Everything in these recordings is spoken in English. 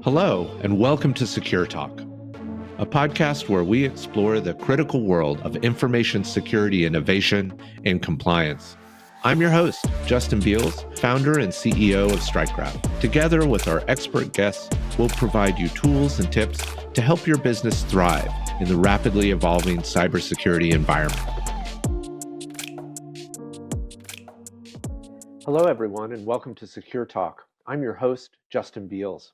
Hello, and welcome to SecureTalk, a podcast where we explore the critical world of information security innovation and compliance. I'm your host, Justin Beals, founder and CEO of StrikeGraph. Together with our expert guests, we'll provide you tools and tips to help your business thrive in the rapidly evolving cybersecurity environment. Hello, everyone, and welcome to SecureTalk. I'm your host, Justin Beals.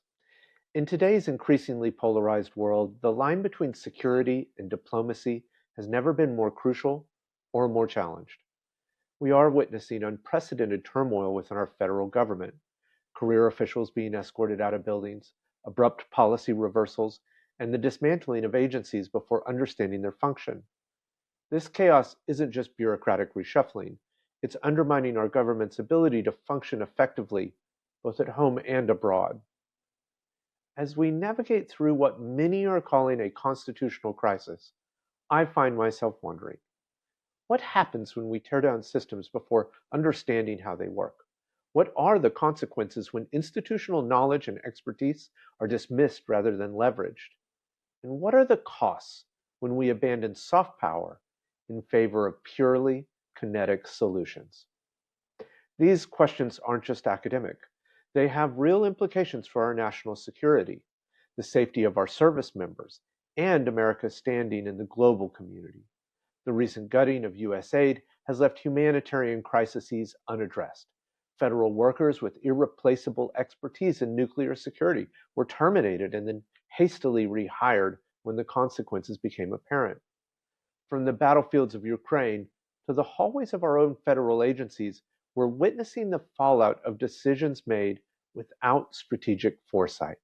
In today's increasingly polarized world, the line between security and diplomacy has never been more crucial or more challenged. We are witnessing unprecedented turmoil within our federal government, career officials being escorted out of buildings, abrupt policy reversals, and the dismantling of agencies before understanding their function. This chaos isn't just bureaucratic reshuffling, it's undermining our government's ability to function effectively, both at home and abroad. As we navigate through what many are calling a constitutional crisis, I find myself wondering, what happens when we tear down systems before understanding how they work? What are the consequences when institutional knowledge and expertise are dismissed rather than leveraged? And what are the costs when we abandon soft power in favor of purely kinetic solutions? These questions aren't just academic. They have real implications for our national security, the safety of our service members, and America's standing in the global community. The recent gutting of USAID has left humanitarian crises unaddressed. Federal workers with irreplaceable expertise in nuclear security were terminated and then hastily rehired when the consequences became apparent. From the battlefields of Ukraine to the hallways of our own federal agencies, we're witnessing the fallout of decisions made without strategic foresight.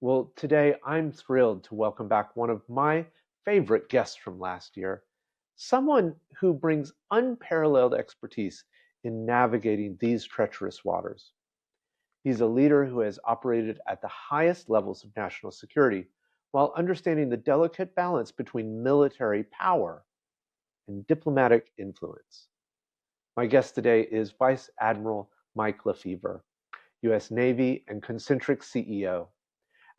Well, today I'm thrilled to welcome back one of my favorite guests from last year, someone who brings unparalleled expertise in navigating these treacherous waters. He's a leader who has operated at the highest levels of national security while understanding the delicate balance between military power and diplomatic influence. My guest today is Vice Admiral Mike LeFever, U.S. Navy and Concentric CEO.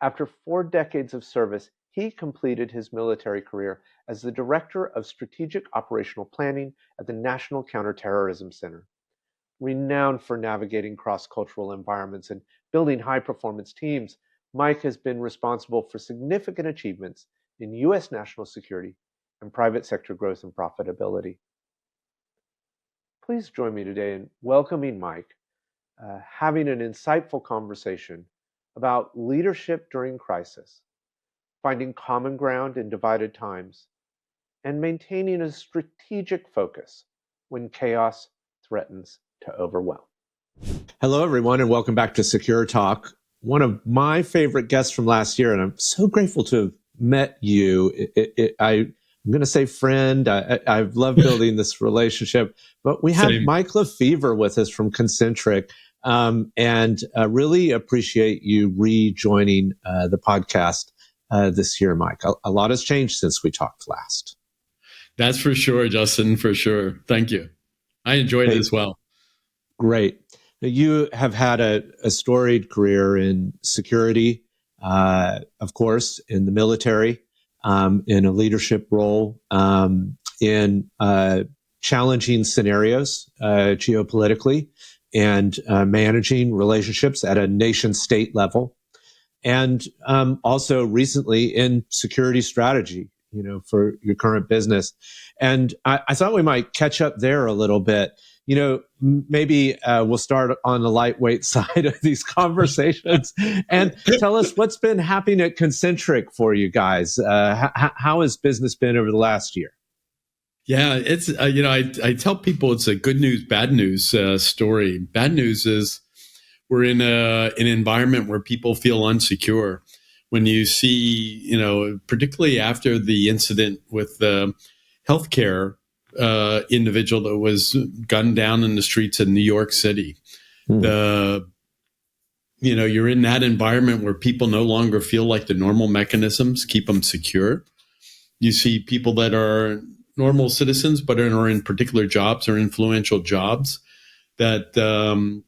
After 4 decades of service, he completed his military career as the Director of Strategic Operational Planning at the National Counterterrorism Center. Renowned for navigating cross-cultural environments and building high-performance teams, Mike has been responsible for significant achievements in U.S. national security and private sector growth and profitability. Please join me today in welcoming Mike, having an insightful conversation about leadership during crisis, finding common ground in divided times, and maintaining a strategic focus when chaos threatens to overwhelm. Hello, everyone, and welcome back to SecureTalk. One of my favorite guests from last year, and I'm so grateful to have met you. I'm going to say friend. I've loved building this relationship, but we have Mike LeFever with us from Concentric, and really appreciate you rejoining the podcast this year, Mike. A lot has changed since we talked last. That's for sure, Justin, for sure. Thank you. I enjoyed it as well. Great. You have had a storied career in security, of course, in the military, in a leadership role, in challenging scenarios geopolitically, and managing relationships at a nation-state level, and also recently in security strategy, for your current business. And I thought we might catch up there a little bit. Maybe we'll start on the lightweight side of these conversations and tell us what's been happening at Concentric for you guys. How has business been over the last year? Yeah, it's, I tell people it's a good news, bad news story. Bad news is we're in an environment where people feel insecure. When you see, particularly after the incident with the healthcare individual that was gunned down in the streets of New York City. You're in that environment where people no longer feel like the normal mechanisms keep them secure. You see people that are normal citizens, but are in particular jobs or influential jobs that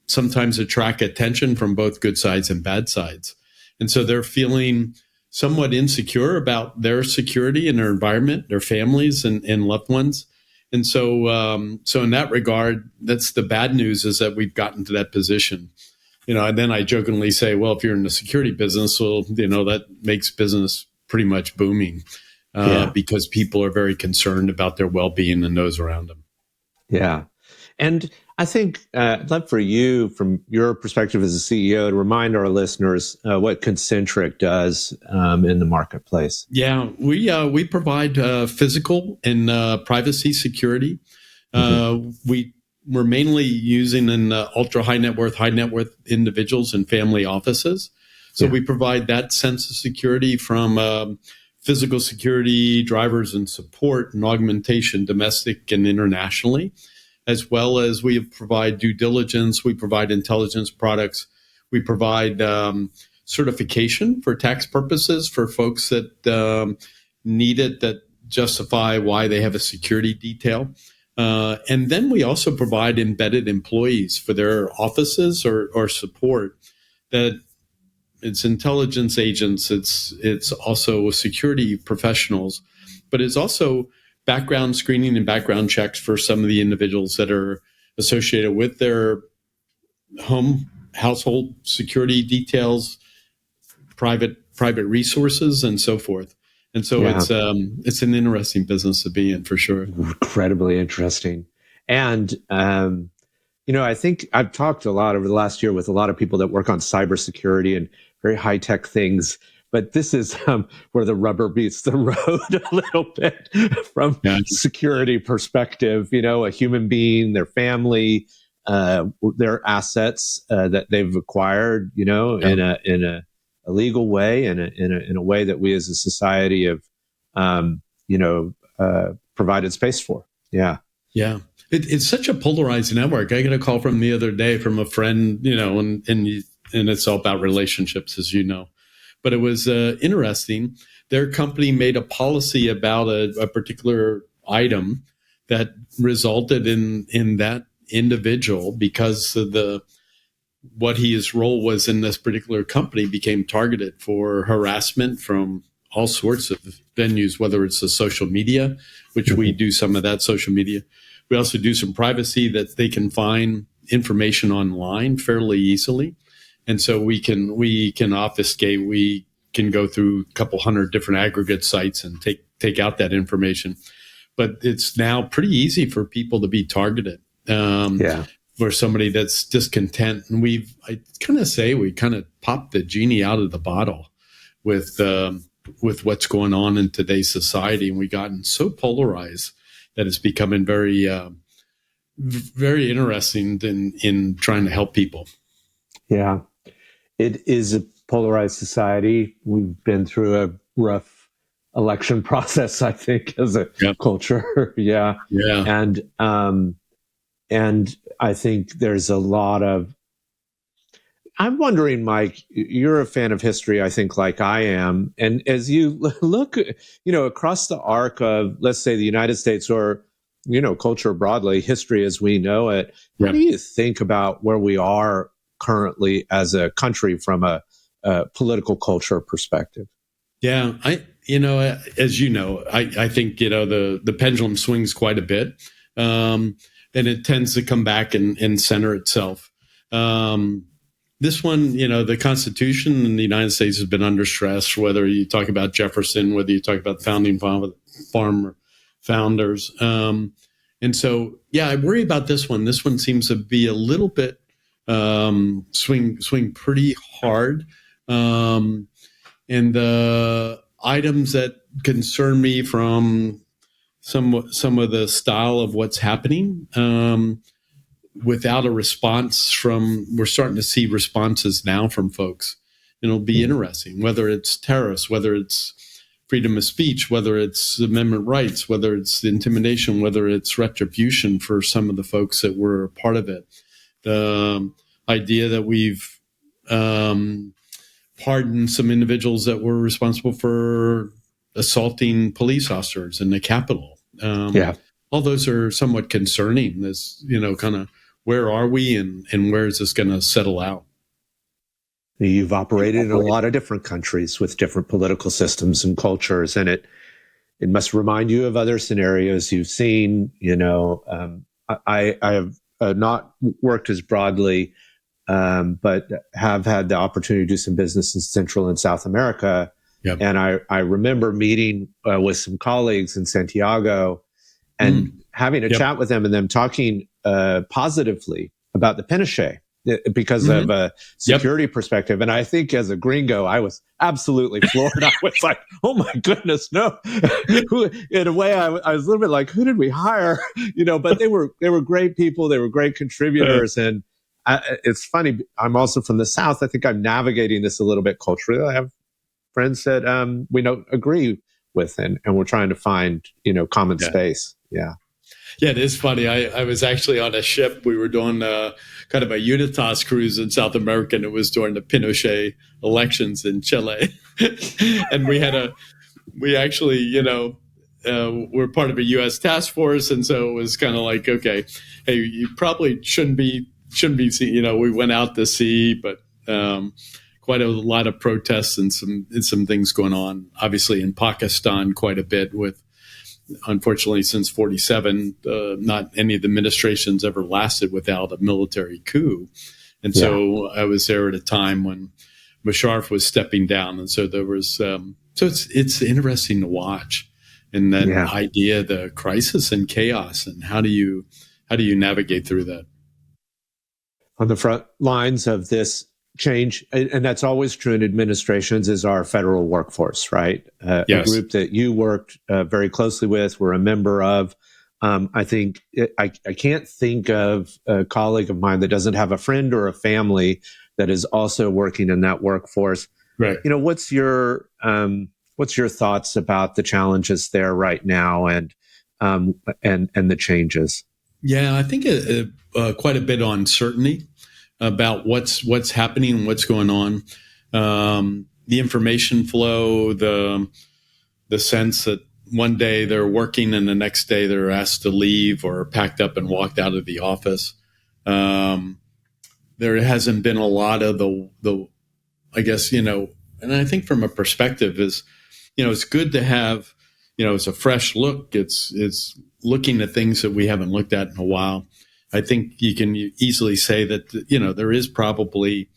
sometimes attract attention from both good sides and bad sides. And so they're feeling somewhat insecure about their security and their environment, their families and loved ones. And so, so in that regard, that's the bad news, is that we've gotten to that position. And then I jokingly say, well, if you're in the security business, well, that makes business pretty much booming, because people are very concerned about their well-being and those around them. Yeah. And I think I'd love for you, from your perspective as a CEO, to remind our listeners what Concentric does in the marketplace. Yeah, we provide physical and privacy security. We're mainly using in ultra high net worth individuals and family offices. So we provide that sense of security, from physical security, drivers and support and augmentation, domestic and internationally, as well as we provide due diligence. We provide intelligence products. We provide certification for tax purposes for folks that need it, that justify why they have a security detail. And then we also provide embedded employees for their offices or support. That it's intelligence agents, it's also security professionals, but it's also background screening and background checks for some of the individuals that are associated with their household security details, private resources, and so forth. And so it's an interesting business to be in, for sure. Incredibly interesting. And I think I've talked a lot over the last year with a lot of people that work on cybersecurity and very high tech things. But this is where the rubber meets the road a little bit from security perspective. A human being, their family, their assets that they've acquired, in a legal way, and in a way that we as a society have, provided space for. Yeah. Yeah. It's such a polarized network. I got a call from the other day from a friend, and it's all about relationships, as you know. But it was interesting. Their company made a policy about a particular item that resulted in that individual, because of what his role was in this particular company, became targeted for harassment from all sorts of venues, whether it's the social media, which we do some of that social media. We also do some privacy, that they can find information online fairly easily. And so we can obfuscate. We can go through a couple hundred different aggregate sites and take out that information. But it's now pretty easy for people to be targeted. For somebody that's discontent. And I kind of say we kind of popped the genie out of the bottle with what's going on in today's society. And we've gotten so polarized that it's becoming very, very interesting in trying to help people. Yeah. It is a polarized society. We've been through a rough election process, I think, as a culture. Yeah. And I think there's a lot of, I'm wondering, Mike, you're a fan of history, I think, like I am. And as you look, across the arc of, let's say, the United States, or, culture broadly, history as we know it, how do you think about where we are currently as a country from a political culture perspective? Yeah, as you know, I think, the pendulum swings quite a bit. And it tends to come back and center itself. This one, the Constitution in the United States has been under stress, whether you talk about Jefferson, whether you talk about the founding founders. And so, I worry about this one. This one seems to be a little bit swing pretty hard. And the items that concern me from some of the style of what's happening, without a response we're starting to see responses now from folks. It'll be interesting, whether it's terrorists, whether it's freedom of speech, whether it's amendment rights, whether it's intimidation, whether it's retribution for some of the folks that were a part of it. The idea that we've pardoned some individuals that were responsible for assaulting police officers in the Capitol. All those are somewhat concerning. This, kind of, where are we, and where is this going to settle out? You've operated in a lot of different countries with different political systems and cultures, and it must remind you of other scenarios you've seen. I have not worked as broadly, but have had the opportunity to do some business in Central and South America. Yep. And I remember meeting with some colleagues in Santiago and having a chat with them, and them talking positively about the Pinochet because of a security perspective. And I think as a gringo, I was absolutely floored. I was like, oh my goodness, no. In a way, I was a little bit like, who did we hire? But they were great people. They were great contributors. And it's funny. I'm also from the South. I think I'm navigating this a little bit culturally. I have friends that we don't agree with, and we're trying to find, common space. Yeah. Yeah, it is funny. I was actually on a ship. We were doing kind of a Unitas cruise in South America, and it was during the Pinochet elections in Chile. And we actually, we're part of a U.S. task force, and so it was kind of like, okay, hey, you probably shouldn't be seeing. We went out to sea, but quite a lot of protests and some things going on. Obviously, in Pakistan, quite a bit with. Unfortunately, since 1947, not any of the administrations ever lasted without a military coup. And so I was there at a time when Musharraf was stepping down. And so there was, so it's interesting to watch. And that idea, the crisis and chaos, and how do you navigate through that? On the front lines of this change, and that's always true in administrations, is our federal workforce, right? A group that you worked very closely with, were a member of. I think I can't think of a colleague of mine that doesn't have a friend or a family that is also working in that workforce. Right. What's your thoughts about the challenges there right now, and the changes? Yeah, I think quite a bit of uncertainty about what's happening, what's going on, the information flow, the sense that one day they're working and the next day they're asked to leave or packed up and walked out of the office. There hasn't been a lot of the I guess, and I think from a perspective is, it's good to have, it's a fresh look. It's looking at things that we haven't looked at in a while. I think you can easily say that, there is probably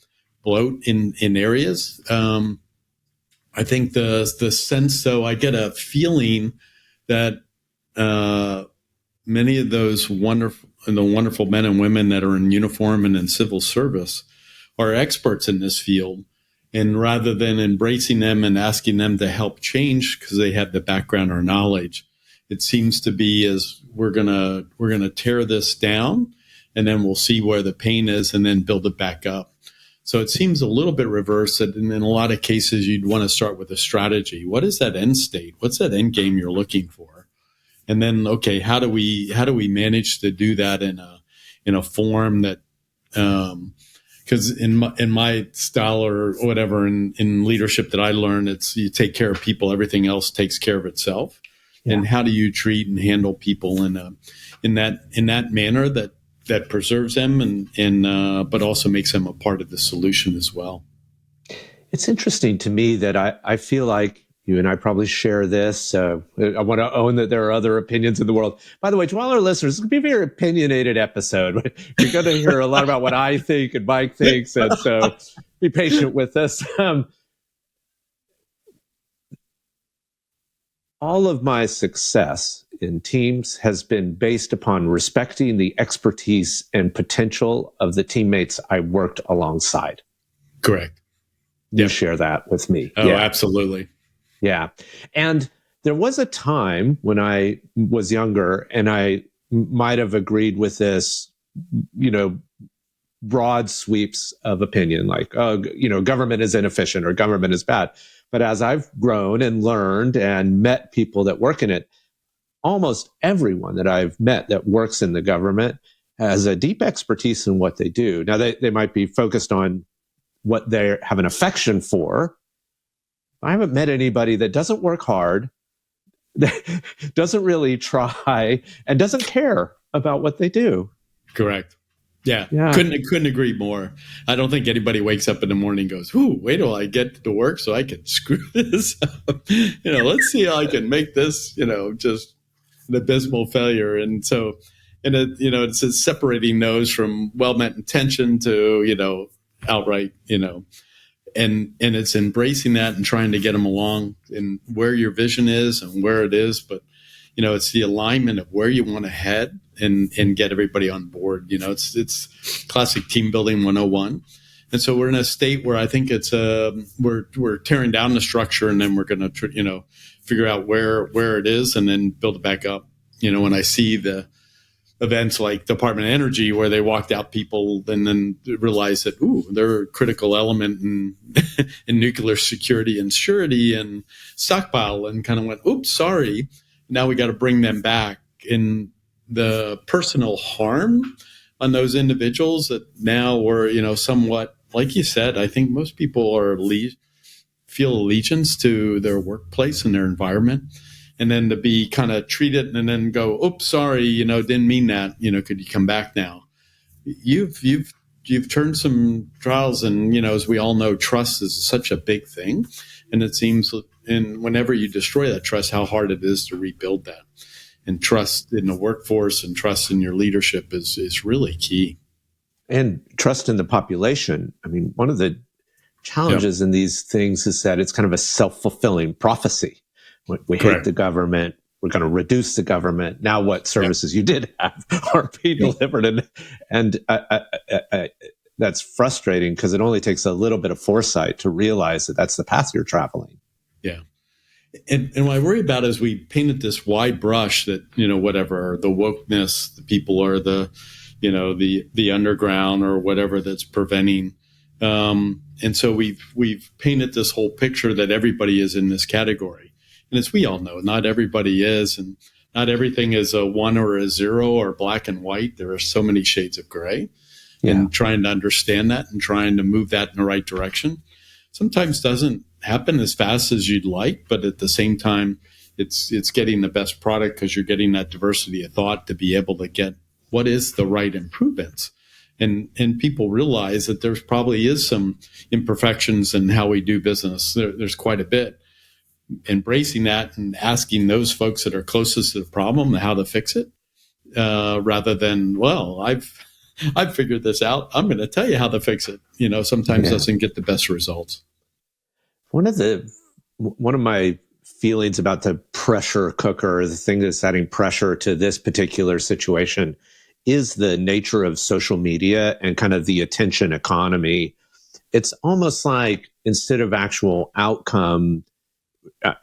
bloat in areas. I think the sense, though, I get a feeling that many of those wonderful men and women that are in uniform and in civil service are experts in this field. And rather than embracing them and asking them to help change because they have the background or knowledge, it seems to be as we're gonna tear this down, and then we'll see where the pain is, and then build it back up. So it seems a little bit reversed. That in a lot of cases, you'd want to start with a strategy. What is that end state? What's that end game you're looking for? And then, okay, how do we manage to do that in a form that, because in my style or whatever in leadership that I learned, it's you take care of people, everything else takes care of itself. And how do you treat and handle people in that manner that preserves them and but also makes them a part of the solution as well? It's interesting to me that I feel like you and I probably share this. I want to own that there are other opinions in the world. By the way, to all our listeners, it's going to be a very opinionated episode. You're going to hear a lot about what I think and Mike thinks, and so be patient with us. All of my success in teams has been based upon respecting the expertise and potential of the teammates I worked alongside. Correct. You share that with me. Oh, absolutely. Yeah. And there was a time when I was younger and I might have agreed with this, broad sweeps of opinion, like, government is inefficient or government is bad. But as I've grown and learned and met people that work in it, almost everyone that I've met that works in the government has a deep expertise in what they do. Now, they might be focused on what they have an affection for. I haven't met anybody that doesn't work hard, doesn't really try, and doesn't care about what they do. Correct. Yeah, Yeah. couldn't agree more. I don't think anybody wakes up in the morning and goes, "Ooh, wait till I get to work so I can screw this up." Let's see how I can make this, just an abysmal failure. And so, it's separating those from well-meant intention to, outright, and it's embracing that and trying to get them along and where your vision is and where it is. But, it's the alignment of where you want to head and get everybody on board. It's classic team building 101. And so we're in a state where I think it's we're tearing down the structure, and then we're going to, figure out where it is and then build it back up. When I see the events like Department of Energy where they walked out people and then realized that, they're a critical element in, in nuclear security and surety and stockpile, and kind of went, oops, sorry. Now we got to bring them back. In the personal harm on those individuals that now were, somewhat, like you said, I think most people are feel allegiance to their workplace and their environment. And then to be kind of treated and then go, oops, sorry, didn't mean that. Could you come back now? You've turned some trials, and as we all know, trust is such a big thing, and it seems, and whenever you destroy that trust, how hard it is to rebuild that. And trust in the workforce and trust in your leadership is really key. And trust in the population. I mean, one of the challenges in these things is that it's kind of a self-fulfilling prophecy. We hate the government. We're going to reduce the government. Now what services you did have are being delivered. And that's frustrating because it only takes a little bit of foresight to realize that that's the path you're traveling. Yeah. And what I worry about is we painted this wide brush that, whatever, the wokeness, the people are the underground or whatever that's preventing. And so we've painted this whole picture that everybody is in this category. And as we all know, not everybody is, and not everything is a 1 or a 0 or black and white. There are so many shades of gray. Yeah. And trying to understand that and trying to move that in the right direction sometimes doesn't happen as fast as you'd like, but at the same time, it's getting the best product because you're getting that diversity of thought to be able to get what is the right improvements. And people realize that there's probably is some imperfections in how we do business. There's quite a bit. Embracing that and asking those folks that are closest to the problem how to fix it, rather than, well, I've figured this out, I'm going to tell you how to fix it. Sometimes doesn't get the best results. One of my feelings about the pressure cooker, the thing that's adding pressure to this particular situation, is the nature of social media and kind of the attention economy. It's almost like instead of actual outcome,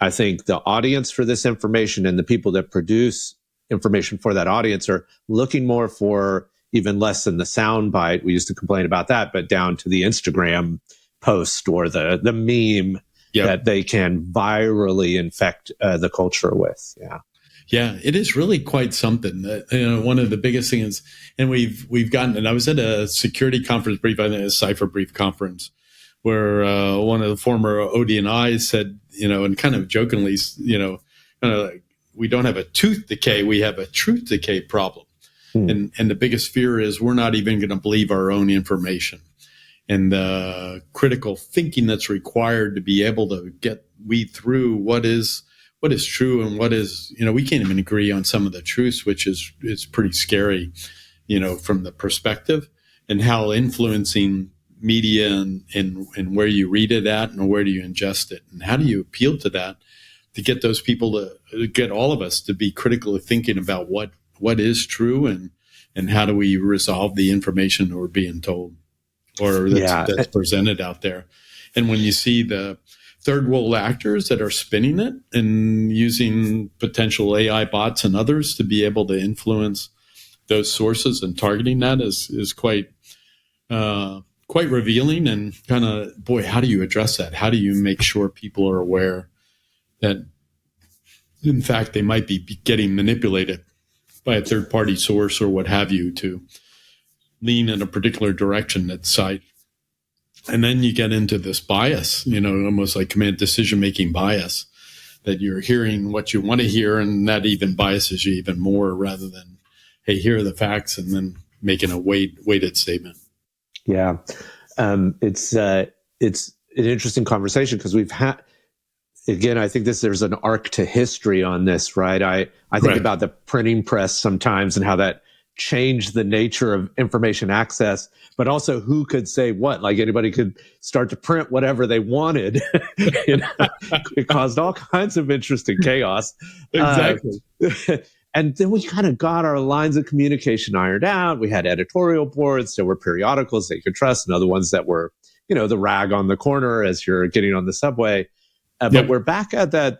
I think the audience for this information and the people that produce information for that audience are looking more for even less than the soundbite. We used to complain about that, but down to the Instagram post or the meme that they can virally infect the culture with. Yeah. Yeah, it is really quite something. One of the biggest things, and we've gotten, and I was at a security conference brief, I think a Cypher brief conference, where one of the former ODNIs said, and kind of jokingly, kind of like, we don't have a tooth decay, we have a truth decay problem. And the biggest fear is we're not even going to believe our own information. And the critical thinking that's required to be able to weed through what is true and what is, we can't even agree on some of the truths, which is pretty scary, from the perspective and how influencing media and where you read it at and where do you ingest it and how do you appeal to that to get those people to get all of us to be critically thinking about what is true and how do we resolve the information that we're being told or that's presented out there. And when you see the third world actors that are spinning it and using potential AI bots and others to be able to influence those sources and targeting that is quite revealing and kind of, boy, how do you address that? How do you make sure people are aware that, in fact, they might be getting manipulated by a third party source or what have you to lean in a particular direction that's side. And then you get into this bias, almost like command decision-making bias, that you're hearing what you want to hear, and that even biases you even more rather than, hey, here are the facts, and then making a weighted statement. Yeah. It's an interesting conversation because we've had, again, I think there's an arc to history on this, right? I think about the printing press sometimes and how that changed the nature of information access, but also who could say what. Like anybody could start to print whatever they wanted. It caused all kinds of interesting chaos. Exactly. And then we kind of got our lines of communication ironed out. We had editorial boards. There were periodicals that you could trust and other ones that were, the rag on the corner as you're getting on the subway. But we're back at that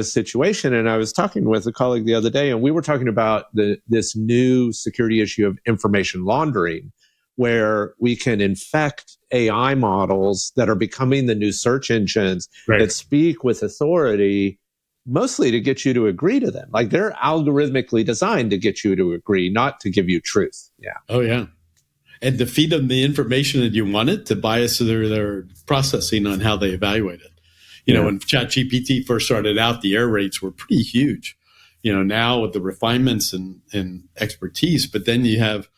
situation. And I was talking with a colleague the other day, and we were talking about this new security issue of information laundering, where we can infect AI models that are becoming the new search engines that speak with authority, mostly to get you to agree to them. Like they're algorithmically designed to get you to agree, not to give you truth. Yeah. Oh, yeah. And to feed them the information that you wanted to bias their processing on how they evaluate it. When ChatGPT first started out, the error rates were pretty huge. Now with the refinements and expertise, but then you have,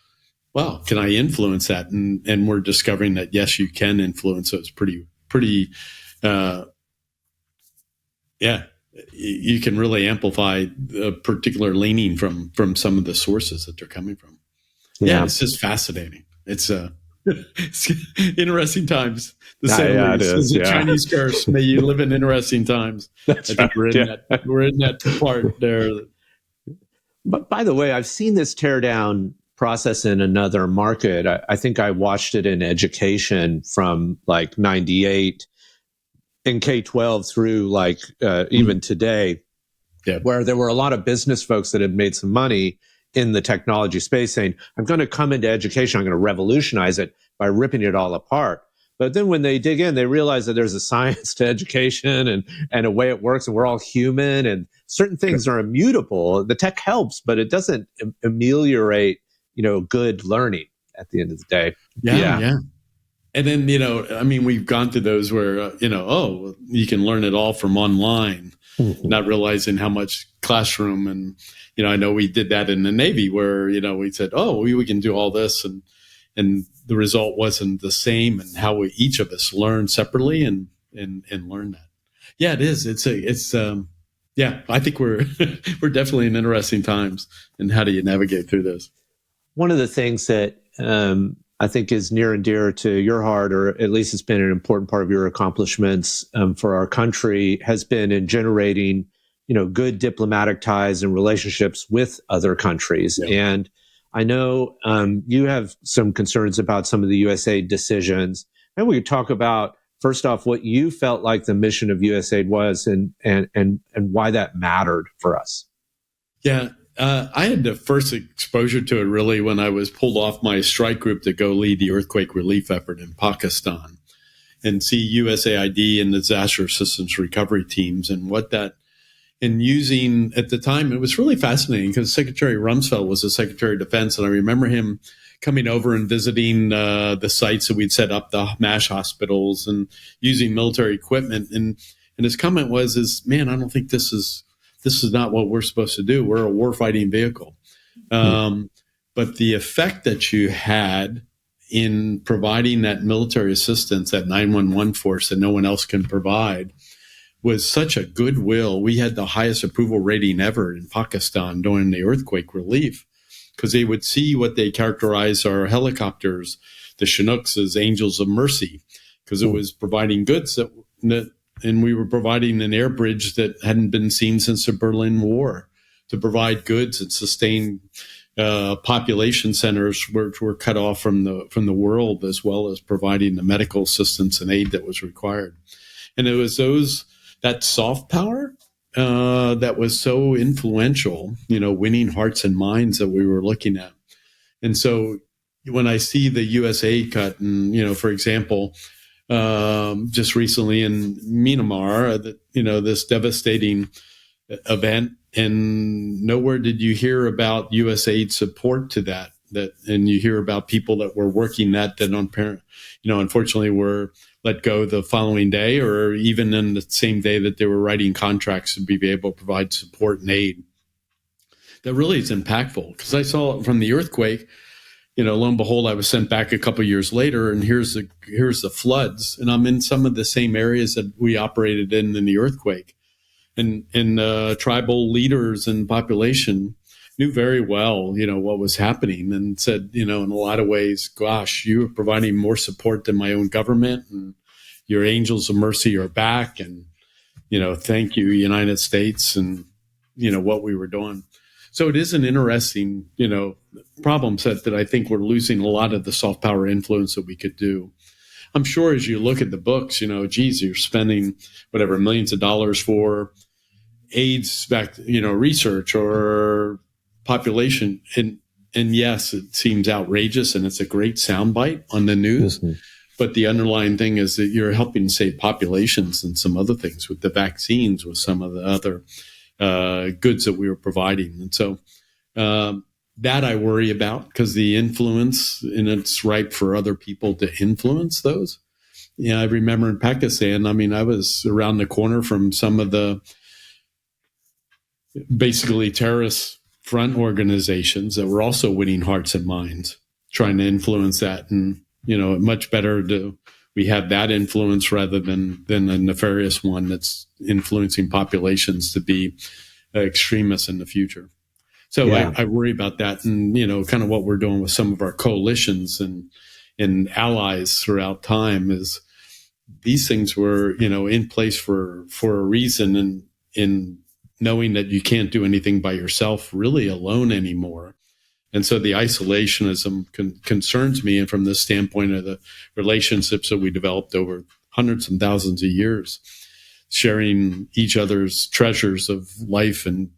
well, can I influence that? And we're discovering that, yes, you can influence. So it's pretty, you can really amplify a particular leaning from some of the sources that they're coming from. Yeah, it's just fascinating. It's interesting times. The saying is a Chinese curse. May you live in interesting times. That's right. We're in that part there. But by the way, I've seen this tear down process in another market. I think I watched it in education from like 98 in K-12 through like even today, where there were a lot of business folks that had made some money in the technology space saying, I'm going to come into education, I'm going to revolutionize it by ripping it all apart. But then when they dig in, they realize that there's a science to education and a way it works, and we're all human, and certain things are immutable. The tech helps, but it doesn't ameliorate, good learning at the end of the day. Yeah. And then, we've gone through those where, you can learn it all from online, not realizing how much classroom. And, I know we did that in the Navy where, we said, we can do all this. And the result wasn't the same, and how each of us learn separately and learn that. Yeah, it is. I think we're definitely in interesting times. And how do you navigate through this? One of the things that, I think is near and dear to your heart, or at least it's been an important part of your accomplishments for our country, has been in generating, good diplomatic ties and relationships with other countries. Yeah. And I know you have some concerns about some of the USAID decisions. And we could talk about, first off, what you felt like the mission of USAID was and why that mattered for us. Yeah. I had the first exposure to it really when I was pulled off my strike group to go lead the earthquake relief effort in Pakistan and see USAID and disaster assistance recovery teams and what that, and using at the time, it was really fascinating because Secretary Rumsfeld was the Secretary of Defense. And I remember him coming over and visiting the sites that we'd set up, the MASH hospitals, and using military equipment. And his comment was, man, I don't think this is not what we're supposed to do. We're a warfighting vehicle. But the effect that you had in providing that military assistance, that 911 force that no one else can provide, was such a goodwill. We had the highest approval rating ever in Pakistan during the earthquake relief because they would see what they characterize our helicopters, the Chinooks, as angels of mercy, because it was providing goods and we were providing an air bridge that hadn't been seen since the Berlin War to provide goods and sustain population centers which were cut off from the world, as well as providing the medical assistance and aid that was required. And it was that soft power that was so influential, winning hearts and minds that we were looking at. And so when I see the USAID cut, and for example, just recently in Myanmar, this devastating event, and nowhere did you hear about USAID support to that, and you hear about people that were working that unfortunately were let go the following day, or even in the same day that they were writing contracts to be able to provide support and aid. that really is impactful. Because I saw from the earthquake, lo and behold, I was sent back a couple of years later, and here's the floods, and I'm in some of the same areas that we operated in the earthquake, and tribal leaders and population knew very well, what was happening, and said, in a lot of ways, gosh, you are providing more support than my own government, and your angels of mercy are back, and thank you, United States, and what we were doing. So it is an interesting, problem set that I think we're losing a lot of the soft power influence that we could do. I'm sure as you look at the books, geez, you're spending whatever millions of dollars for AIDS research or population. And yes, it seems outrageous and it's a great soundbite on the news. Mm-hmm. But the underlying thing is that you're helping save populations and some other things with the vaccines, with some of the other goods that we were providing. And so that I worry about, because the influence, and it's ripe for other people to influence those. I remember in Pakistan, I was around the corner from some of the basically terrorist front organizations that were also winning hearts and minds, trying to influence that. And, much better we have that influence rather than a nefarious one that's influencing populations to be extremists in the future. So yeah. I worry about that, and kind of what we're doing with some of our coalitions and allies throughout time is these things were in place for a reason, and in knowing that you can't do anything by yourself really alone anymore. And so the isolationism concerns me, and from the standpoint of the relationships that we developed over hundreds and thousands of years, sharing each other's treasures of life and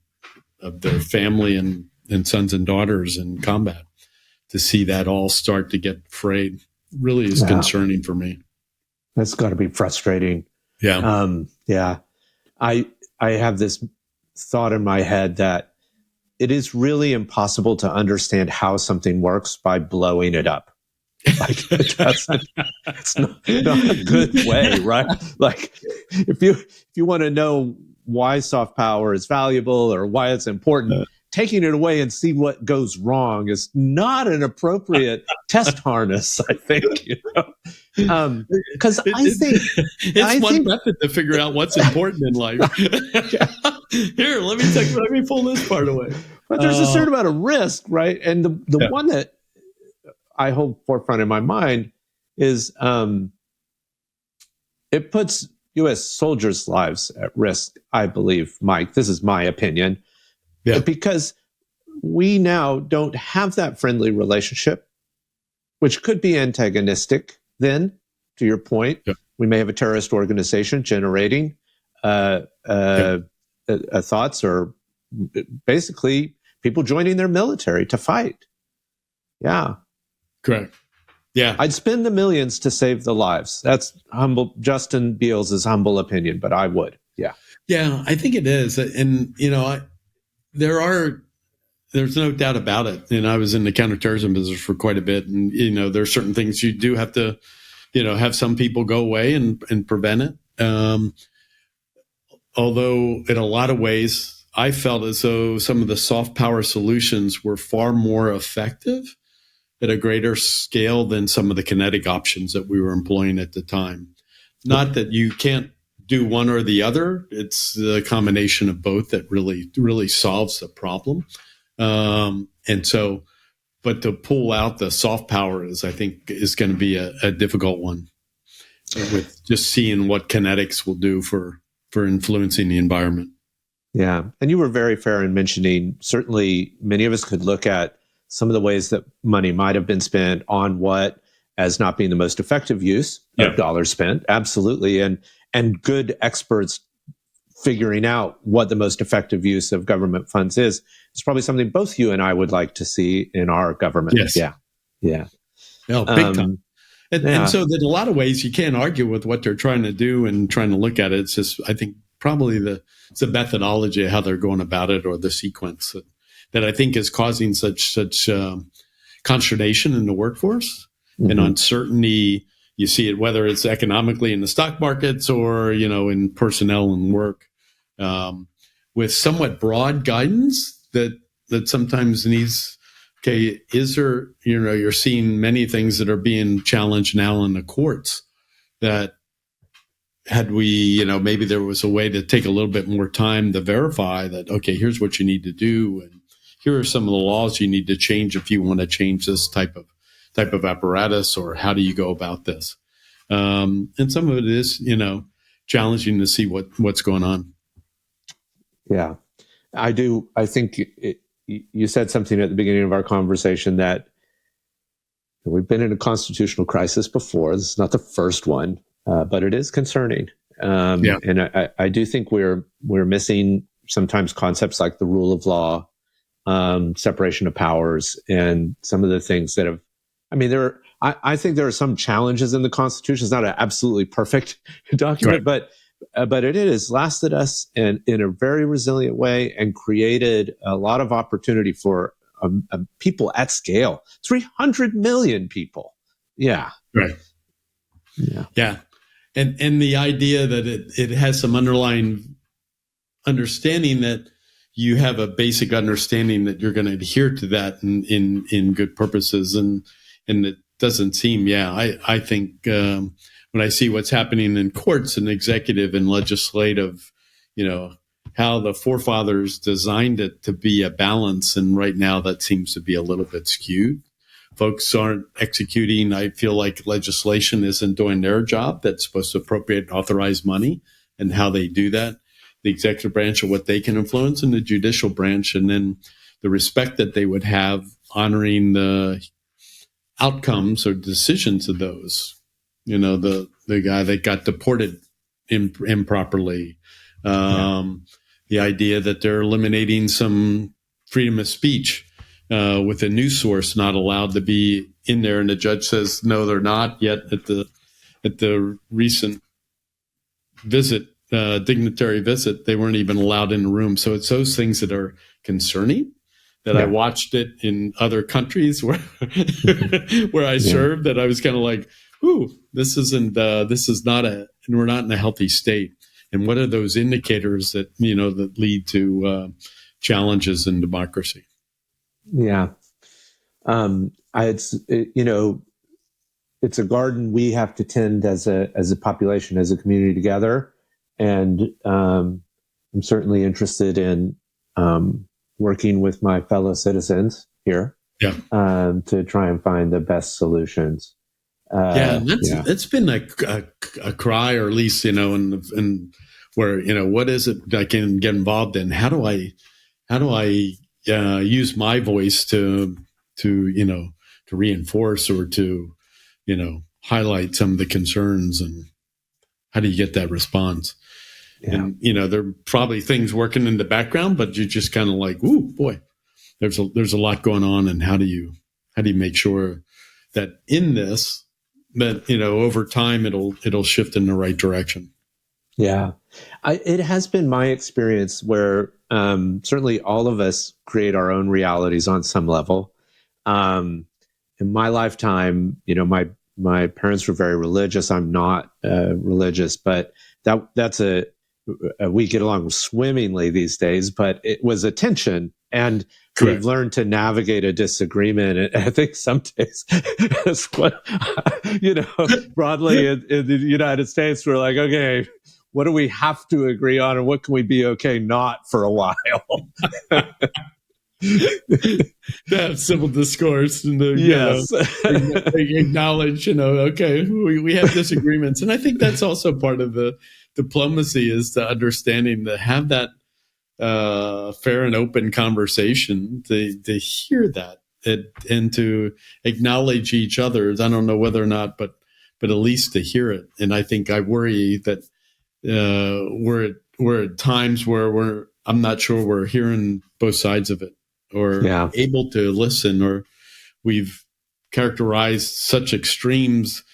of their family and sons and daughters in combat, to see that all start to get frayed really is concerning for me. That's got to be frustrating. Yeah. I have this thought in my head that it is really impossible to understand how something works by blowing it up. Like it's not a good way, right? Like if you want to know why soft power is valuable or why it's important, taking it away and see what goes wrong is not an appropriate test harness, I think. Because I think it's one method to figure out what's important in life. Here, let me pull this part away. But there's a certain amount of risk, right? And the one that I hold forefront in my mind is it puts U.S. soldiers' lives at risk, I believe, Mike. This is my opinion. Yeah. Because we now don't have that friendly relationship, which could be antagonistic then, to your point. Yeah. We may have a terrorist organization generating thoughts, or basically people joining their military to fight. Yeah. Correct. Yeah. I'd spend the millions to save the lives. That's Justin Beals' humble opinion, but I would. Yeah. Yeah, I think it is. And, there's no doubt about it. And I was in the counterterrorism business for quite a bit. And, there's certain things you do have to, have some people go away and prevent it. Although in a lot of ways, I felt as though some of the soft power solutions were far more effective at a greater scale than some of the kinetic options that we were employing at the time. Not that you can't do one or the other. It's the combination of both that really solves the problem. And so, but to pull out the soft power I think is going to be a difficult one, with just seeing what kinetics will do for influencing the environment. Yeah. And you were very fair in mentioning, certainly many of us could look at some of the ways that money might have been spent on what as not being the most effective use of dollars spent. Absolutely. And good experts figuring out what the most effective use of government funds is probably something both you and I would like to see in our government. Yes. Yeah. No, big time. And so in a lot of ways, you can't argue with what they're trying to do and trying to look at it. It's just, I think, probably the methodology of how they're going about it, or the sequence that I think is causing such consternation in the workforce and uncertainty. You see it whether it's economically in the stock markets or, in personnel and work, with somewhat broad guidance that that sometimes needs. Okay, is there? You're seeing many things that are being challenged now in the courts that had we, maybe there was a way to take a little bit more time to verify that, okay, here's what you need to do. And here are some of the laws you need to change if you want to change this type of apparatus, or how do you go about this? And some of it is, challenging to see what's going on. Yeah, I do. I think you said something at the beginning of our conversation that we've been in a constitutional crisis before. This is not the first one. But it is concerning, and I do think we're missing sometimes concepts like the rule of law, separation of powers, and some of the things that have. I mean, I think there are some challenges in the Constitution. It's not an absolutely perfect document, but it has lasted us in a very resilient way and created a lot of opportunity for people at scale. 300 million people. Yeah. Right. Yeah. And the idea that it has some underlying understanding that you have a basic understanding that you're going to adhere to that in good purposes. And it doesn't seem, I think when I see what's happening in courts and executive and legislative, how the forefathers designed it to be a balance. And right now that seems to be a little bit skewed. Folks aren't executing. I feel like legislation isn't doing their job. That's supposed to appropriate and authorize money, and how they do that. The executive branch of what they can influence, and the judicial branch, and then the respect that they would have honoring the outcomes or decisions of those. The guy that got deported improperly. The idea that they're eliminating some freedom of speech. With a news source not allowed to be in there, and the judge says no, they're not yet. At the recent dignitary visit, they weren't even allowed in the room. So it's those things that are concerning. That I watched it in other countries where where I served. That I was kind of like, "Ooh, this is not we're not in a healthy state." And what are those indicators that that lead to challenges in democracy? Yeah. It's a garden we have to tend as a population, as a community together. And I'm certainly interested in working with my fellow citizens here to try and find the best solutions. That's been a cry, or at least, and where, what is it I can get involved in? How do I use my voice to reinforce or to, highlight some of the concerns, and how do you get that response? Yeah. And, there are probably things working in the background, but you're just kind of like, ooh, boy, there's a lot going on. And how do you make sure that in this, that, over time it'll shift in the right direction? Yeah. It has been my experience where certainly all of us create our own realities on some level. In my lifetime, my parents were very religious. I'm not religious, but that's we get along swimmingly these days, but it was a tension. And we've learned to navigate a disagreement. And I think some days, that's what, broadly in the United States, we're like, okay, what do we have to agree on, and what can we be okay not for a while? That civil discourse and yes. Acknowledge, okay, we have disagreements. And I think that's also part of the diplomacy, is the understanding to have that fair and open conversation, to hear that and to acknowledge each other. I don't know whether or not, but at least to hear it. And I think I worry that we're at times where I'm not sure we're hearing both sides of it, or able to listen, or we've characterized such extremes.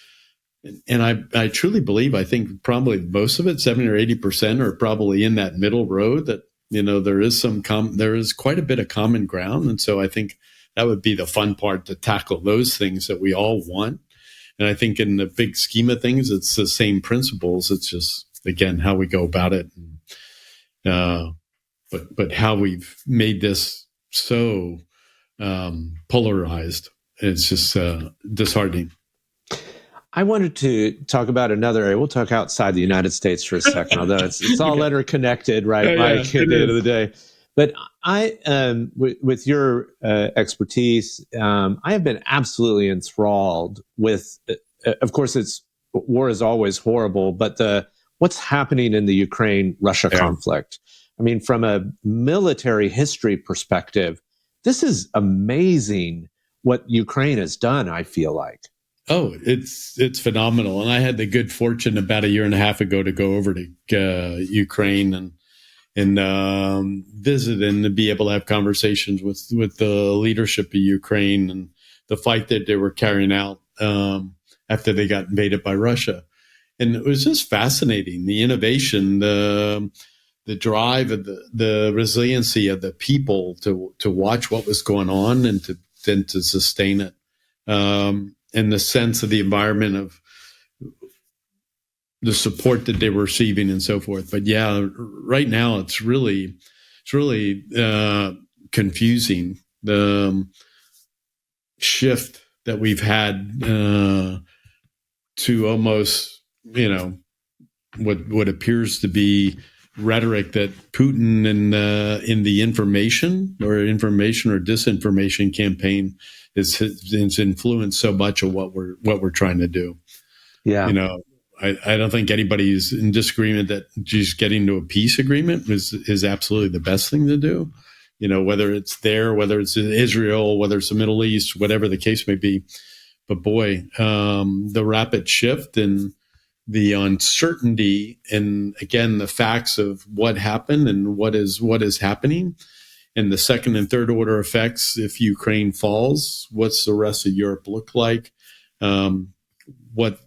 And I truly believe, I think probably most of it, 70 or 80%, are probably in that middle road, that, there is quite a bit of common ground. And so I think that would be the fun part, to tackle those things that we all want. And I think in the big scheme of things, it's the same principles. It's just, again, how we go about it. But how we've made this so polarized. It's just disheartening. I wanted to talk about another area. We'll talk outside the United States for a second, although it's all Okay. interconnected, right, Mike, at the end of the day. But I, with your expertise, I have been absolutely enthralled with, of course, war is always horrible, but what's happening in the Ukraine-Russia conflict. I mean, from a military history perspective, this is amazing what Ukraine has done, I feel like. Oh, it's phenomenal. And I had the good fortune about a year and a half ago to go over to Ukraine and visit and to be able to have conversations with the leadership of Ukraine and the fight that they were carrying out after they got invaded by Russia. And it was just fascinating, the innovation, the drive, of the resiliency of the people to watch what was going on and to sustain it. And the sense of the environment of the support that they were receiving and so forth. But yeah, right now it's really confusing, the shift that we've had to almost, what appears to be rhetoric that Putin and in the information or disinformation campaign is influenced so much of what we're trying to do. Yeah. I don't think anybody's in disagreement that just getting to a peace agreement is absolutely the best thing to do. Whether it's there, whether it's in Israel, whether it's the Middle East, whatever the case may be. But boy, the rapid shift and the uncertainty, and again, the facts of what happened and what is happening, and the second and third order effects. If Ukraine falls, what's the rest of Europe look like? What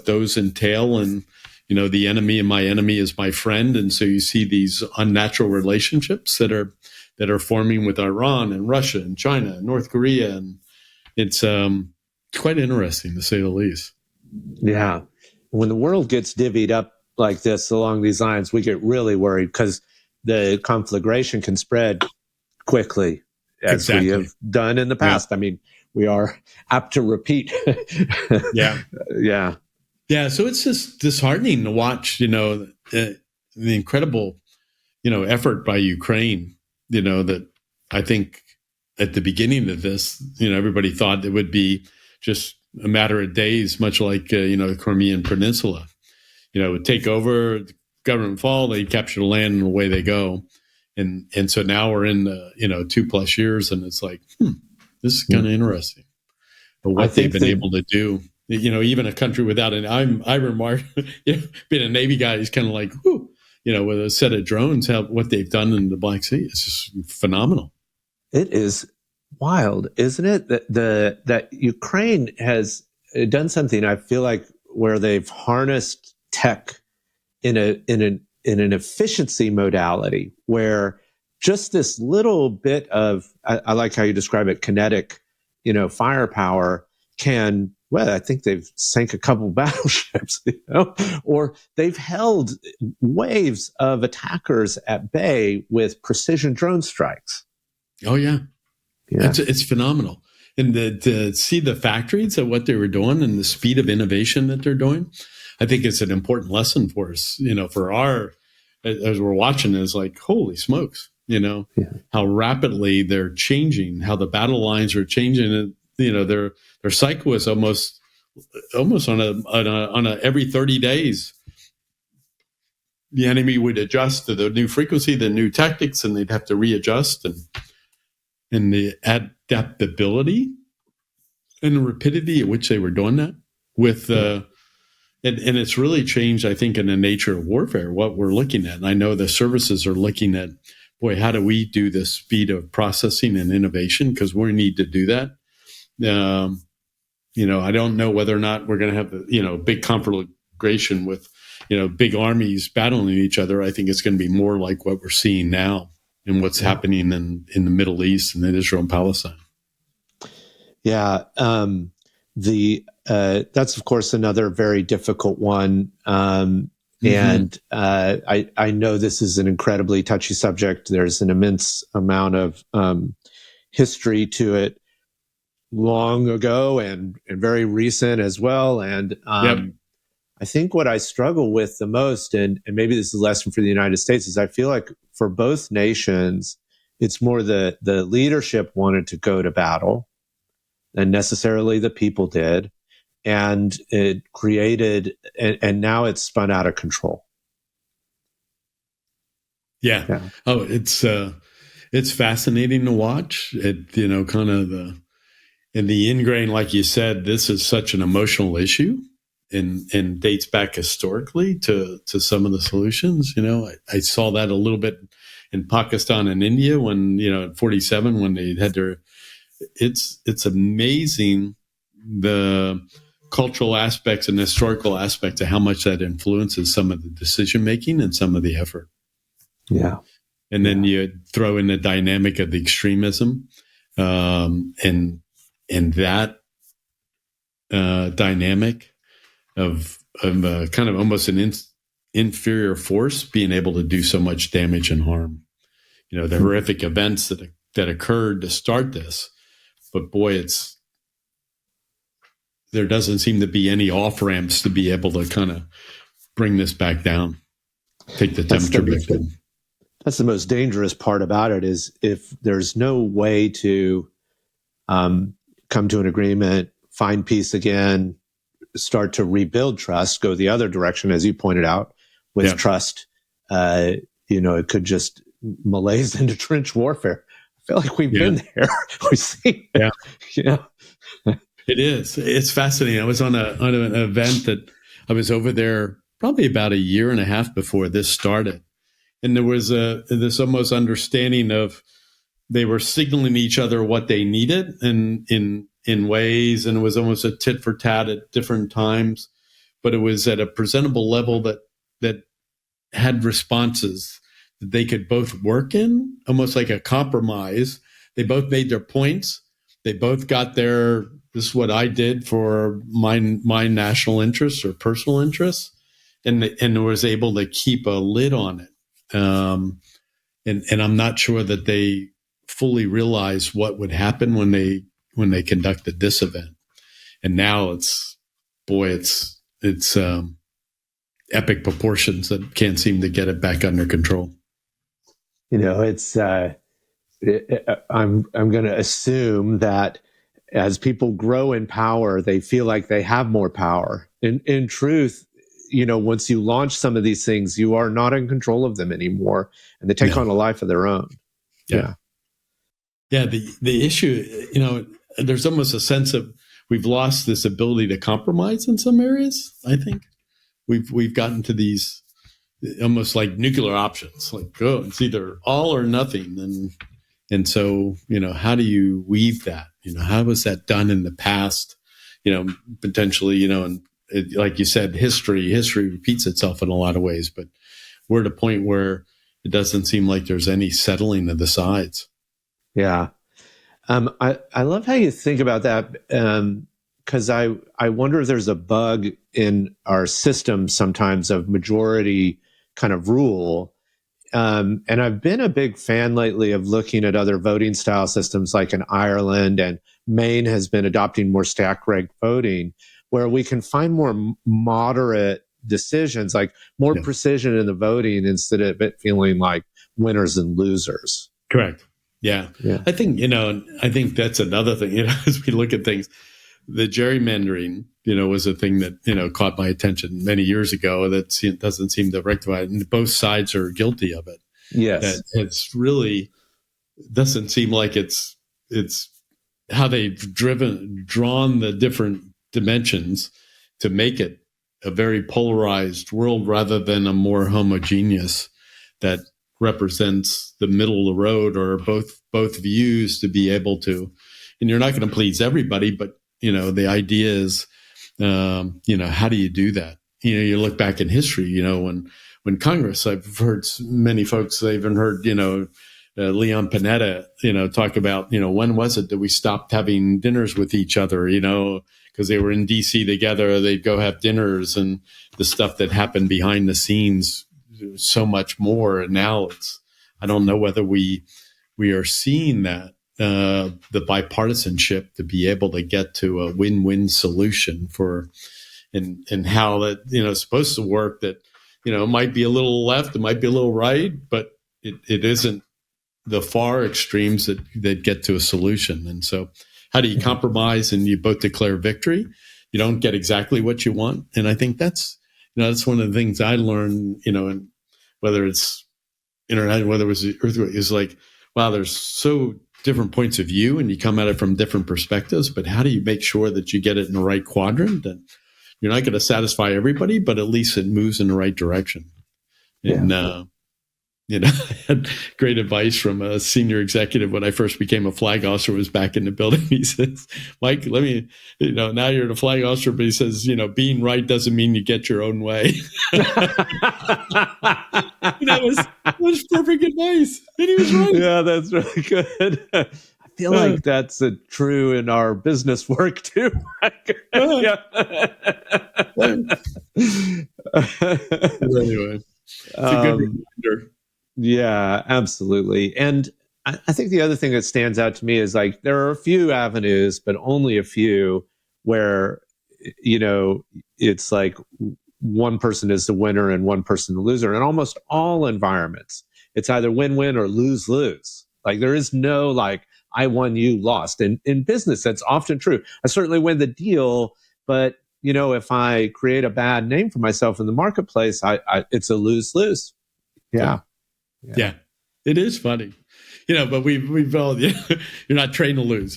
those entail, and the enemy and my enemy is my friend, and so you see these unnatural relationships that are forming with Iran and Russia and China and North Korea, and it's quite interesting to say the least. Yeah. When the world gets divvied up like this along these lines, we get really worried because the conflagration can spread quickly, as we have done in the past. Yeah. I mean, we are apt to repeat. Yeah. Yeah. Yeah. So it's just disheartening to watch, the incredible, effort by Ukraine, that I think at the beginning of this, everybody thought it would be just a matter of days, much like, the Crimean Peninsula, would take over, the government fall, they capture the land and away they go. And so now we're in, 2+ years, and it's like, this is kind of interesting. But what they've been able to do, even a country without I remark, being a Navy guy, is kind of like, whoo, with a set of drones, what they've done in the Black Sea is just phenomenal. It is wild, isn't it? That Ukraine has done something, I feel like, where they've harnessed tech in an efficiency modality where just this little bit of, I like how you describe it, kinetic, firepower can, well, I think they've sank a couple battleships, or they've held waves of attackers at bay with precision drone strikes. Oh yeah. It's phenomenal. And to see the factories of what they were doing and the speed of innovation that they're doing, I think it's an important lesson for us, for as we're watching, is like, holy smokes, how rapidly they're changing, how the battle lines are changing. Their cycle is almost on a every 30 days. The enemy would adjust to the new frequency, the new tactics, and they'd have to readjust, and the adaptability and the rapidity at which they were doing that with, and it's really changed, I think, in the nature of warfare, what we're looking at. And I know the services are looking at, boy, how do we do the speed of processing and innovation? Because we need to do that. I don't know whether or not we're going to have big conflagration with, big armies battling each other. I think it's going to be more like what we're seeing now and what's happening in the Middle East and in Israel-Palestine. Yeah. That's of course another very difficult one. And I know this is an incredibly touchy subject. There's an immense amount of history to it long ago and very recent as well. And I think what I struggle with the most, and maybe this is a lesson for the United States, is I feel like for both nations, it's more the leadership wanted to go to battle than necessarily the people did. And it created, and now it's spun out of control. Yeah. Oh, it's fascinating to watch. It, kind of the ingrain, like you said, this is such an emotional issue. And dates back historically to some of the solutions. I saw that a little bit in Pakistan and India when, at 47, when they had it's amazing the cultural aspects and historical aspects of how much that influences some of the decision making and some of the effort. Yeah. And then you throw in the dynamic of the extremism, and that dynamic of kind of almost an inferior force being able to do so much damage and harm. The horrific events that occurred to start this, but boy, there doesn't seem to be any off ramps to be able to kind of bring this back down, take the temperature back down. That's the most dangerous part about it, is if there's no way to come to an agreement, find peace again, start to rebuild trust, go the other direction, as you pointed out, with trust, it could just malaise into trench warfare. I feel like we've been there. We've seen it. It is. It's fascinating. I was on an event that I was over there probably about a year and a half before this started. And there was this almost understanding of they were signaling to each other what they needed and in ways, and it was almost a tit for tat at different times, but it was at a presentable level that had responses that they could both work in, almost like a compromise. They both made their points. They both got this is what I did for my national interests or personal interests, and was able to keep a lid on it. And I'm not sure that they fully realized what would happen when they conducted this event. And now it's epic proportions that can't seem to get it back under control. It's I'm going to assume that as people grow in power, they feel like they have more power. In truth, once you launch some of these things, you are not in control of them anymore, and they take on a life of their own. Yeah. The issue, there's almost a sense of we've lost this ability to compromise in some areas. I think we've gotten to these almost like nuclear options, like it's either all or nothing, and so how do you weave that? How was that done in the past? Potentially, and like you said, history repeats itself in a lot of ways, but we're at a point where it doesn't seem like there's any settling of the sides. Yeah. I love how you think about that, because I wonder if there's a bug in our system sometimes of majority kind of rule. And I've been a big fan lately of looking at other voting style systems like in Ireland, and Maine has been adopting more stack ranked voting, where we can find more moderate decisions, like more precision in the voting instead of it feeling like winners and losers. Correct. Yeah. I think, I think that's another thing, as we look at things, the gerrymandering, was a thing that, caught my attention many years ago that doesn't seem to rectify it. And both sides are guilty of it. Yes. That it's really doesn't seem like it's how they've drawn the different dimensions to make it a very polarized world rather than a more homogeneous that represents the middle of the road, or both views, to be able to, and you're not going to please everybody, but the idea is, how do you do that? You look back in history, when Congress, I've heard many folks, I even heard, Leon Panetta, talk about, when was it that we stopped having dinners with each other, because they were in DC together, they'd go have dinners, and the stuff that happened behind the scenes, so much more. And now I don't know whether we are seeing that. the bipartisanship to be able to get to a win-win solution for, and how that, is supposed to work, that, it might be a little left, it might be a little right, but it isn't the far extremes that get to a solution. And so how do you compromise and you both declare victory? You don't get exactly what you want. And I think that's one of the things I learned, and whether it's internet, whether it was the earthquake, is like, wow, there's so different points of view and you come at it from different perspectives, but how do you make sure that you get it in the right quadrant? And you're not going to satisfy everybody, but at least it moves in the right direction. And, I had great advice from a senior executive when I first became a flag officer, was back in the building. He says, Mike, let me, now you're the flag officer, but he says, being right doesn't mean you get your own way. That was perfect advice. And he was right. Yeah, that's really good. I feel like that's true in our business work too. Anyway. It's a good reminder. Yeah, absolutely. And I think the other thing that stands out to me is like there are a few avenues, but only a few where, it's like one person is the winner and one person the loser. In almost all environments, it's either win-win or lose-lose. Like there is no like, I won, you lost. And in business, that's often true. I certainly win the deal, but if I create a bad name for myself in the marketplace, it's a lose-lose. Yeah. It is funny, but we've all, you're not trained to lose.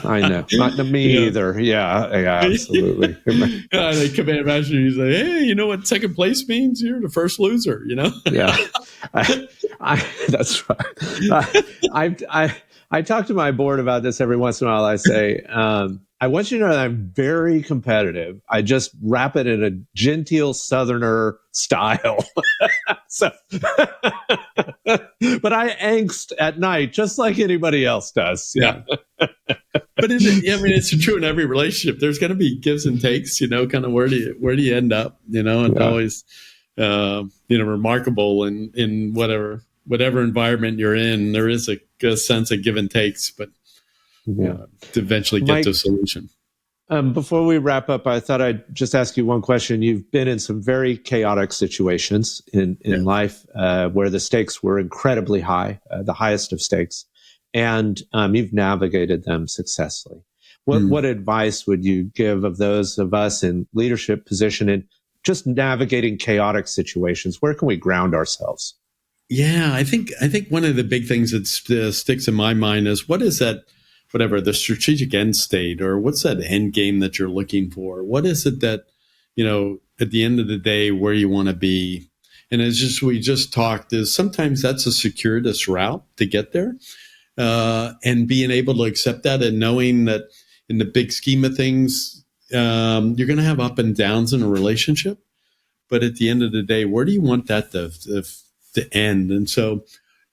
I know. Not to me either. Yeah, absolutely. The command master, he's like, hey, you know what second place means? You're the first loser, Yeah. That's right. I talk to my board about this every once in a while. I say, I want you to know that I'm very competitive. I just wrap it in a genteel Southerner style. But I angst at night just like anybody else does. Yeah. But it's true in every relationship. There's going to be gives and takes, kind of where do you end up, and always, remarkable in whatever environment you're in, there is a sense of give and takes, but to eventually get to a solution. Before we wrap up, I thought I'd just ask you one question. You've been in some very chaotic situations in life where the stakes were incredibly high, the highest of stakes, and you've navigated them successfully. What advice would you give of those of us in leadership position in just navigating chaotic situations? Where can we ground ourselves? Yeah, I think one of the big things that sticks in my mind is what is that, whatever the strategic end state, or what's that end game that you're looking for? What is it that, at the end of the day, where you want to be? And we just talked, is sometimes that's a circuitous route to get there, and being able to accept that and knowing that in the big scheme of things, you're going to have up and downs in a relationship. But at the end of the day, where do you want that to end? And so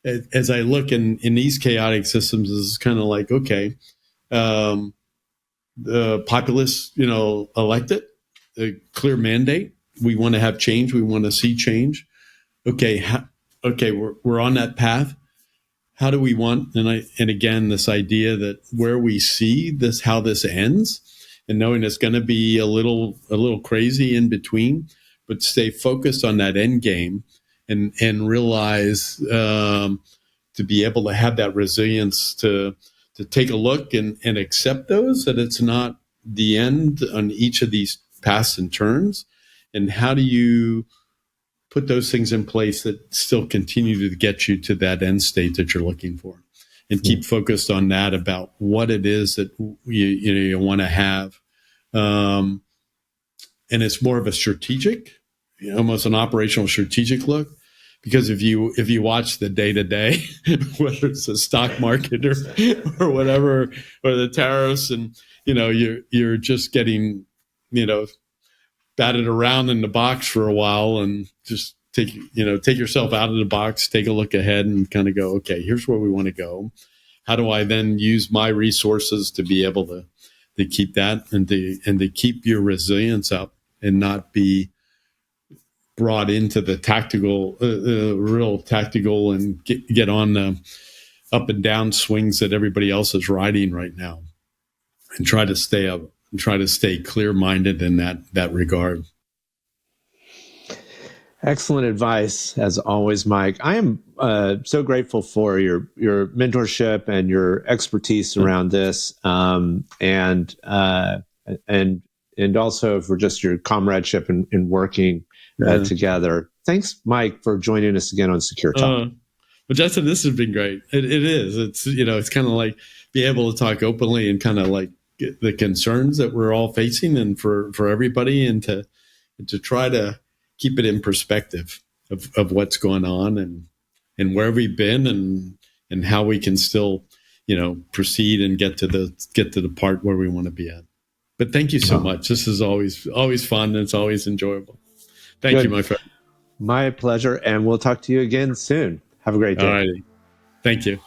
as I look in these chaotic systems, it's kind of like, okay, the populace, elected a clear mandate. We want to have change. We want to see change. Okay. We're on that path. How do we want? And again, this idea that where we see this, how this ends, and knowing it's going to be a little crazy in between, but stay focused on that end game and realize to be able to have that resilience to take a look and accept that it's not the end on each of these paths and turns. And how do you put those things in place that still continue to get you to that end state that you're looking for, and keep focused on that, about what it is that you want to have. And it's more of a strategic, almost an operational strategic look. Because if you watch the day to day, whether it's the stock market or whatever, or the tariffs, and you're just getting batted around in the box for a while, and just take yourself out of the box, take a look ahead, and kind of go, okay, here's where we want to go. How do I then use my resources to be able to keep that and to keep your resilience up and not be brought into the tactical, real tactical, and get on up and down swings that everybody else is riding right now, and try to stay up and try to stay clear-minded in that regard. Excellent advice, as always, Mike. I am so grateful for your mentorship and your expertise around this, and also for just your comradeship in working together. Thanks, Mike, for joining us again on Secure Talk. Well, Justin, this has been great. It is. It's it's kind of like be able to talk openly and kind of like get the concerns that we're all facing, and for everybody, and to try to keep it in perspective of what's going on and where we've been and how we can still, proceed and get to the part where we want to be at. But thank you so much. This is always fun, and it's always enjoyable. Thank you, my friend. My pleasure. And we'll talk to you again soon. Have a great day. All righty. Thank you.